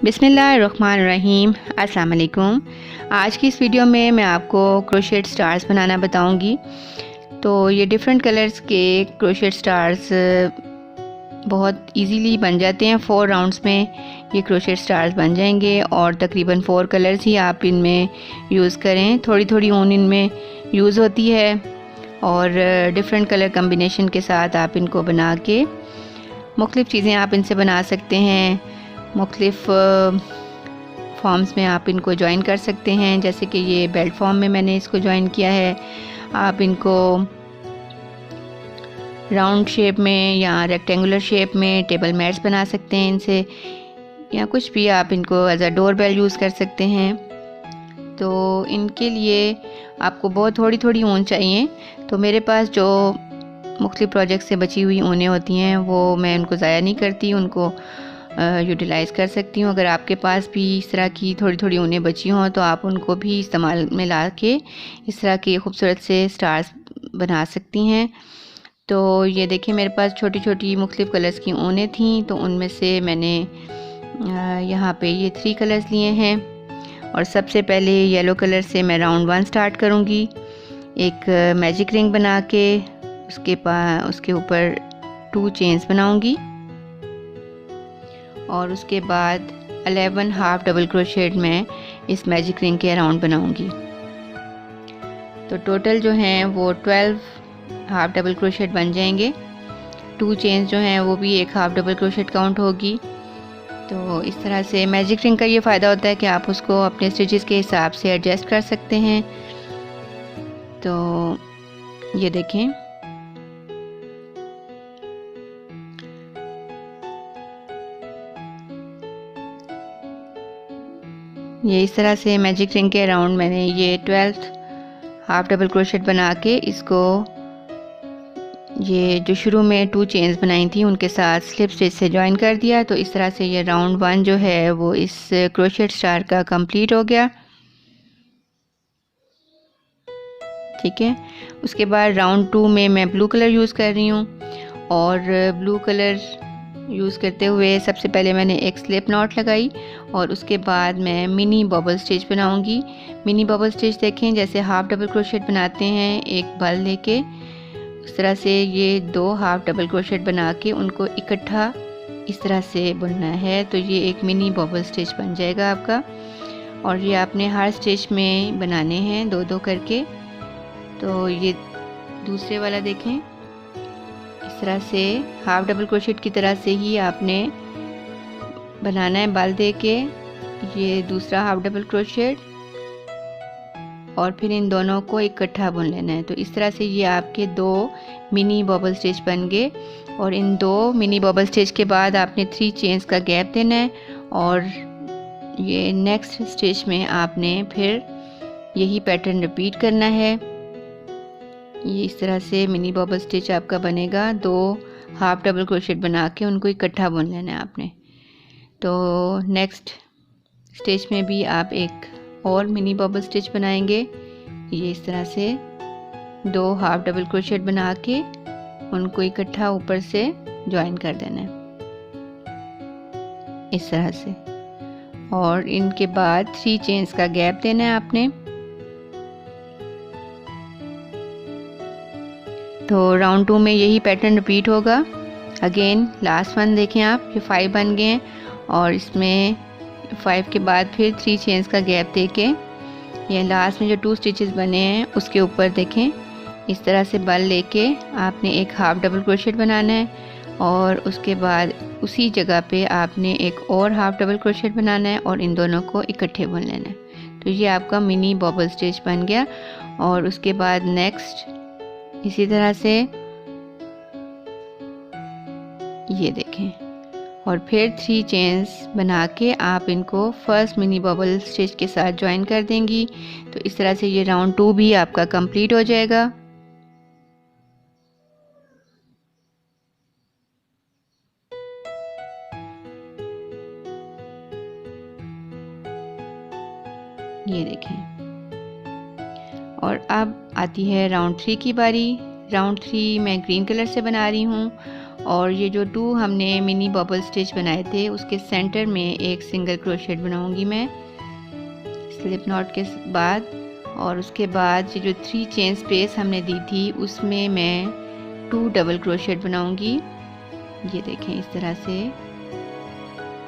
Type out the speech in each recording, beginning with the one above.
बिस्मिल्लाहिर्रहमानिर्रहीम। अस्सलाम वालेकुम। आज की इस वीडियो में मैं आपको क्रोशेट स्टार्स बनाना बताऊंगी। तो ये डिफरेंट कलर्स के क्रोशेट स्टार्स बहुत इजीली बन जाते हैं। 4 राउंड्स में ये क्रोशेट स्टार्स बन जाएंगे और तकरीबन 4 कलर्स ही आप इनमें यूज़ करें। थोड़ी थोड़ी ऊन इनमें यूज़ होती है और डिफरेंट कलर कम्बिनेशन के साथ आप इनको बना के मुख्तलिफ़ चीज़ें आप इनसे बना सकते हैं। मुख्तलिफ़ फॉर्म्स में आप इनको जॉइन कर सकते हैं, जैसे कि ये बेल्ट फॉर्म में मैंने इसको जॉइन किया है। आप इनको राउंड शेप में या रेक्टेंगुलर शेप में टेबल मैट्स बना सकते हैं इनसे, या कुछ भी आप इनको as a door bell use कर सकते हैं। तो इनके लिए आपको बहुत थोड़ी थोड़ी ऊन चाहिए। तो मेरे पास जो मुख्तलिफ़ प्रोजेक्ट से बची हुई ऊनें होती हैं वो मैं उनको ज़ाया नहीं करती, उनको यूटिलाइज़ कर सकती हूँ। अगर आपके पास भी इस तरह की थोड़ी थोड़ी ऊनें बची हों तो आप उनको भी इस्तेमाल में ला के इस तरह के खूबसूरत से स्टार्स बना सकती हैं। तो ये देखिए, मेरे पास छोटी छोटी मुख्तलिफ़ कलर्स की ऊनें थीं, तो उनमें से मैंने यहाँ पे ये 3 कलर्स लिए हैं। और सबसे पहले येलो कलर से मैं राउंड 1 स्टार्ट करूँगी। एक मैजिक रिंग बना के उसके ऊपर 2 चेन्स बनाऊँगी और उसके बाद 11 हाफ डबल क्रोशेट में इस मैजिक रिंग के अराउंड बनाऊंगी। तो टोटल जो हैं वो 12 हाफ डबल क्रोशेट बन जाएंगे। 2 चेन्स जो हैं वो भी एक हाफ डबल क्रोशेट काउंट होगी। तो इस तरह से मैजिक रिंग का ये फ़ायदा होता है कि आप उसको अपने स्टिचेस के हिसाब से एडजस्ट कर सकते हैं। तो ये देखें, ये इस तरह से मैजिक रिंग के अराउंड मैंने ये 12 हाफ डबल क्रोशेट बना के इसको ये जो शुरू में 2 चेन्स बनाई थी उनके साथ स्लिप स्टिच से ज्वाइन कर दिया। तो इस तरह से ये राउंड 1 जो है वो इस क्रोशेट स्टार का कंप्लीट हो गया। ठीक है, उसके बाद राउंड 2 में मैं ब्लू कलर यूज़ कर रही हूँ और ब्लू कलर यूज़ करते हुए सबसे पहले मैंने एक स्लिप नॉट लगाई और उसके बाद मैं मिनी बबल स्टिच बनाऊंगी। मिनी बबल स्टिच देखें, जैसे हाफ डबल क्रोशेट बनाते हैं एक बल लेके, उस तरह से ये 2 हाफ डबल क्रोशेट बना के उनको इकट्ठा इस तरह से बुनना है। तो ये एक मिनी बबल स्टिच बन जाएगा आपका, और ये आपने हर स्टिच में बनाने हैं 2-2 करके। तो ये दूसरे वाला देखें, इस तरह से हाफ डबल क्रोशेट की तरह से ही आपने बनाना है बल दे के। ये दूसरा हाफ डबल क्रोशेट और फिर इन दोनों को इकट्ठा बुन लेना है। तो इस तरह से ये आपके 2 मिनी बबल स्टिच बन गए। और इन 2 मिनी बबल स्टिच के बाद आपने 3 चेन्स का गैप देना है और ये नेक्स्ट स्टिच में आपने फिर यही पैटर्न रिपीट करना है। ये इस तरह से मिनी बबल स्टिच आपका बनेगा। 2 हाफ डबल क्रोशेट बना के उनको इकट्ठा बुन लेना है आपने। तो नेक्स्ट स्टिच में भी आप एक और मिनी बबल स्टिच बनाएंगे। ये इस तरह से 2 हाफ डबल क्रोशेट बना के उनको इकट्ठा ऊपर से ज्वाइन कर देना है इस तरह से, और इनके बाद 3 चेन्स का गैप देना है आपने। तो राउंड 2 में यही पैटर्न रिपीट होगा। अगेन लास्ट वन देखें आप, ये 5 बन गए हैं और इसमें 5 के बाद फिर 3 चेन्स का गैप देके ये लास्ट में जो 2 स्टिचेस बने हैं उसके ऊपर देखें इस तरह से बल लेके आपने एक हाफ डबल क्रोशेट बनाना है और उसके बाद उसी जगह पे आपने एक और हाफ डबल क्रोशेट बनाना है और इन दोनों को इकट्ठे बुन लेना है। तो ये आपका मिनी बबल स्टिच बन गया। और उसके बाद नेक्स्ट इसी तरह से ये देखें और फिर 3 चेन्स बना के आप इनको फर्स्ट मिनी बबल स्टिच के साथ ज्वाइन कर देंगी। तो इस तरह से ये राउंड 2 भी आपका कंप्लीट हो जाएगा। ये देखें, और अब आती है राउंड 3 की बारी। राउंड 3 मैं ग्रीन कलर से बना रही हूँ और ये जो 2 हमने मिनी बबल स्टिच बनाए थे उसके सेंटर में एक सिंगल क्रोशेट बनाऊंगी मैं स्लिप नॉट के बाद। और उसके बाद ये जो 3 चेन स्पेस हमने दी थी उसमें मैं 2 डबल क्रोशेट बनाऊंगी, ये देखें इस तरह से।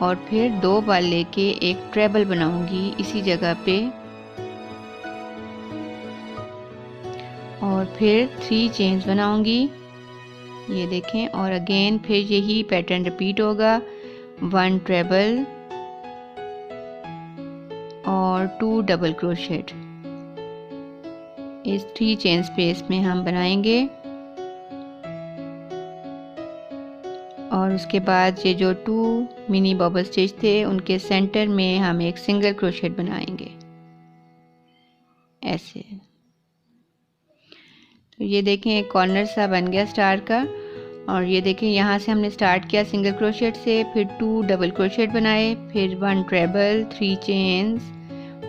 और फिर 2 बार लेके एक ट्रेबल बनाऊंगी इसी जगह पे, और फिर 3 चेन्स बनाऊंगी, ये देखें। और अगेन फिर यही पैटर्न रिपीट होगा, 1 ट्रेबल और 2 डबल क्रोशेट इस 3 चेन स्पेस में हम बनाएंगे। और उसके बाद ये जो 2 मिनी बबल स्टिच थे उनके सेंटर में हम एक सिंगल क्रोशेट बनाएंगे ऐसे। तो ये देखें एक कॉर्नर सा बन गया स्टार का। और ये देखें यहाँ से हमने स्टार्ट किया सिंगल क्रोशेट से, फिर 2 डबल क्रोशेट बनाए, फिर 1 ट्रेबल, 3 चेन्स,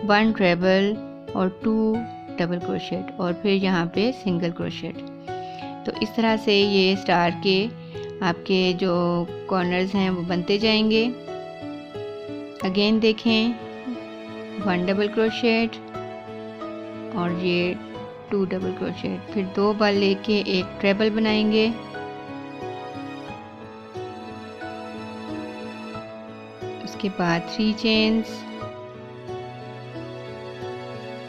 1 ट्रेबल और 2 डबल क्रोशेट, और फिर यहाँ पे सिंगल क्रोशेट। तो इस तरह से ये स्टार के आपके जो कॉर्नर्स हैं वो बनते जाएंगे। अगेन देखें 1 डबल क्रोशेट और ये 2 डबल क्रोशेट, फिर 2 बार लेके एक ट्रेबल बनाएंगे, उसके बाद 3 चेन्स,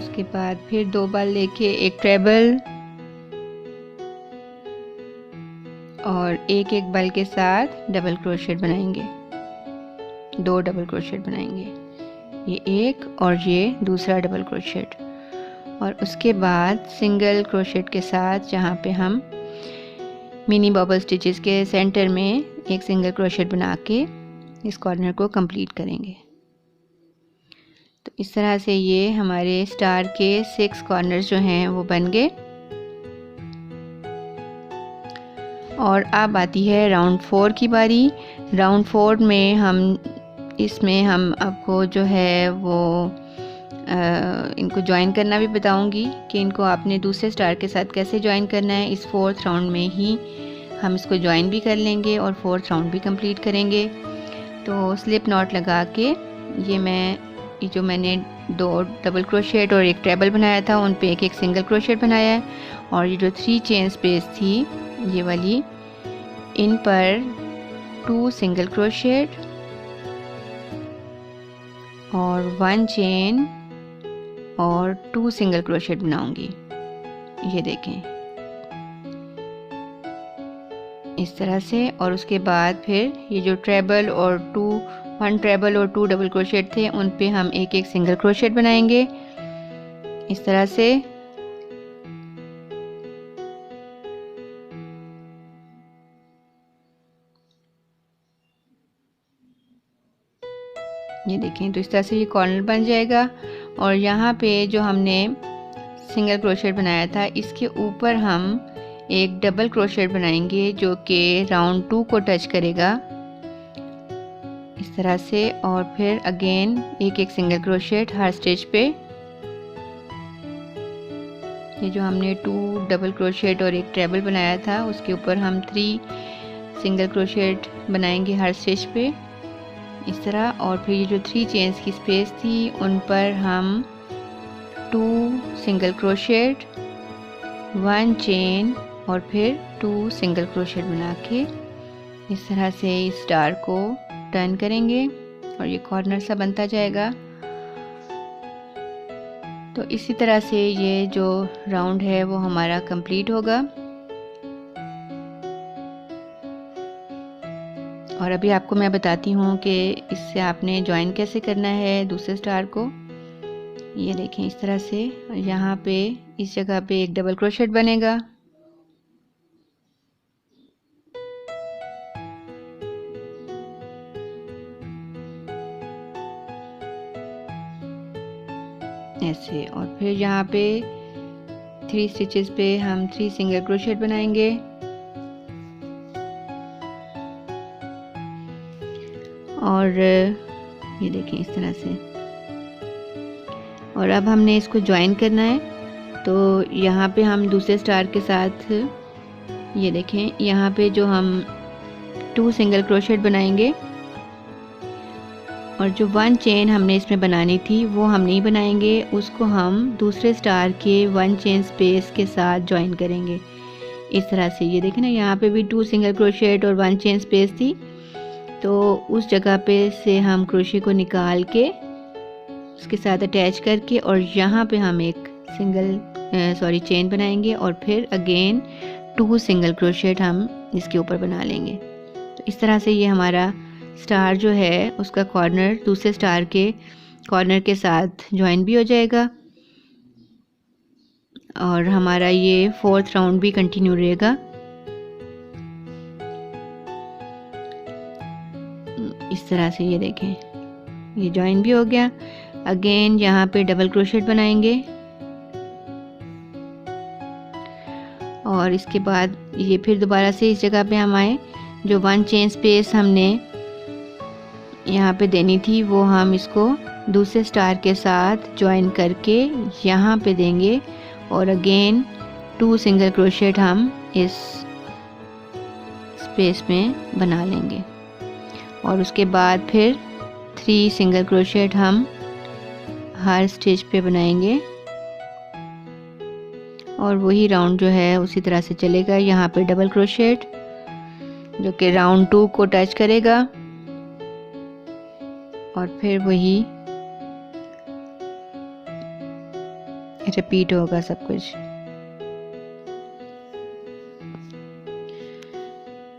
उसके बाद फिर 2 बार लेके एक ट्रेबल और एक बल के साथ डबल क्रोशेट बनाएंगे, 2 डबल क्रोशेट बनाएंगे, ये एक और ये दूसरा डबल क्रोशेट। और उसके बाद सिंगल क्रोशेट के साथ जहाँ पे हम मिनी बबल स्टिचेस के सेंटर में एक सिंगल क्रोशेट बना के इस कॉर्नर को कंप्लीट करेंगे। तो इस तरह से ये हमारे स्टार के 6 कॉर्नर्स जो हैं वो बन गए। और अब आती है राउंड 4 की बारी। राउंड 4 में इसमें हम आपको जो है वो इनको ज्वाइन करना भी बताऊंगी कि इनको आपने दूसरे स्टार के साथ कैसे ज्वाइन करना है। इस 4th राउंड में ही हम इसको ज्वाइन भी कर लेंगे और 4th राउंड भी कंप्लीट करेंगे। तो स्लिप नॉट लगा के ये जो मैंने 2 डबल क्रोशेट और एक ट्रेबल बनाया था उन पे एक सिंगल क्रोशेट बनाया है। और ये जो 3 चेन स्पेस थी ये वाली, इन पर 2 सिंगल क्रोशेट और 1 चेन और 2 सिंगल क्रोशेट बनाऊंगी, ये देखें इस तरह से। और उसके बाद फिर ये जो ट्रेबल और 1 ट्रेबल और 2 डबल क्रोशेट थे उन पे हम एक सिंगल क्रोशेट बनाएंगे इस तरह से। ये देखें तो इस तरह से ये कॉर्नर बन जाएगा। और यहाँ पे जो हमने सिंगल क्रोशेट बनाया था इसके ऊपर हम एक डबल क्रोशेट बनाएंगे जो कि राउंड 2 को टच करेगा इस तरह से। और फिर अगेन एक सिंगल क्रोशेट हर स्टिच पे। ये जो हमने 2 डबल क्रोशेट और एक ट्रेबल बनाया था उसके ऊपर हम 3 सिंगल क्रोशेट बनाएंगे हर स्टिच पे इस तरह। और फिर ये जो 3 चेन्स की स्पेस थी उन पर हम 2 सिंगल क्रोशेट, 1 चेन और फिर 2 सिंगल क्रोशेट बना के इस तरह से इस स्टार को टर्न करेंगे और ये कॉर्नर सा बनता जाएगा। तो इसी तरह से ये जो राउंड है वो हमारा कंप्लीट होगा। और अभी आपको मैं बताती हूँ कि इससे आपने ज्वाइन कैसे करना है दूसरे स्टार को। ये देखें इस तरह से यहाँ पे इस जगह पे एक डबल क्रोशेट बनेगा, ऐसे। और फिर यहाँ पे 3 स्टिचेस पे हम 3 सिंगल क्रोशेट बनाएंगे और ये देखें इस तरह से। और अब हमने इसको ज्वाइन करना है। तो यहाँ पे हम दूसरे स्टार के साथ ये देखें यहाँ पे जो हम 2 सिंगल क्रोशेट बनाएंगे और जो 1 चेन हमने इसमें बनानी थी वो हम नहीं बनाएंगे, उसको हम दूसरे स्टार के 1 चेन स्पेस के साथ ज्वाइन करेंगे। इस तरह से ये देखें ना, यहाँ पे भी 2 सिंगल क्रोशेट और 1 चेन स्पेस थी, तो उस जगह पे से हम क्रोशे को निकाल के उसके साथ अटैच करके और यहाँ पे हम एक चेन बनाएंगे और फिर अगेन 2 सिंगल क्रोशेट हम इसके ऊपर बना लेंगे। तो इस तरह से ये हमारा स्टार जो है उसका कॉर्नर दूसरे स्टार के कॉर्नर के साथ ज्वाइन भी हो जाएगा और हमारा ये 4th राउंड भी कंटिन्यू रहेगा। इस तरह से ये देखें, ये ज्वाइन भी हो गया। अगेन यहाँ पे डबल क्रोशेट बनाएंगे और इसके बाद ये फिर दोबारा से इस जगह पे हम आए, जो 1 चेन स्पेस हमने यहाँ पे देनी थी वो हम इसको दूसरे स्टार के साथ ज्वाइन करके यहाँ पे देंगे और अगेन 2 सिंगल क्रोशेट हम इस स्पेस में बना लेंगे और उसके बाद फिर 3 सिंगल क्रोशेट हम हर स्टिच पे बनाएंगे और वही राउंड जो है उसी तरह से चलेगा। यहाँ पे डबल क्रोशेट जो कि राउंड 2 को टच करेगा और फिर वही रिपीट होगा सब कुछ।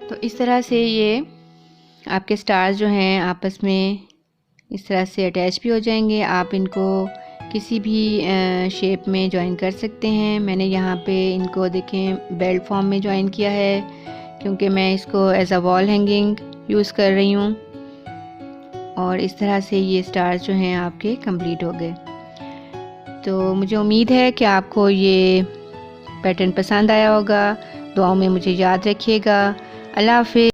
तो इस तरह से ये आपके स्टार्स जो हैं आपस में इस तरह से अटैच भी हो जाएंगे। आप इनको किसी भी शेप में ज्वाइन कर सकते हैं। मैंने यहाँ पे इनको देखें बेल्ट फॉर्म में ज्वाइन किया है क्योंकि मैं इसको as a wall hanging use कर रही हूँ और इस तरह से ये स्टार्स जो हैं आपके कंप्लीट हो गए। तो मुझे उम्मीद है कि आपको ये पैटर्न पसंद आया होगा। दुआओं में मुझे याद रखिएगा। अल्लाह हाफ़िज़।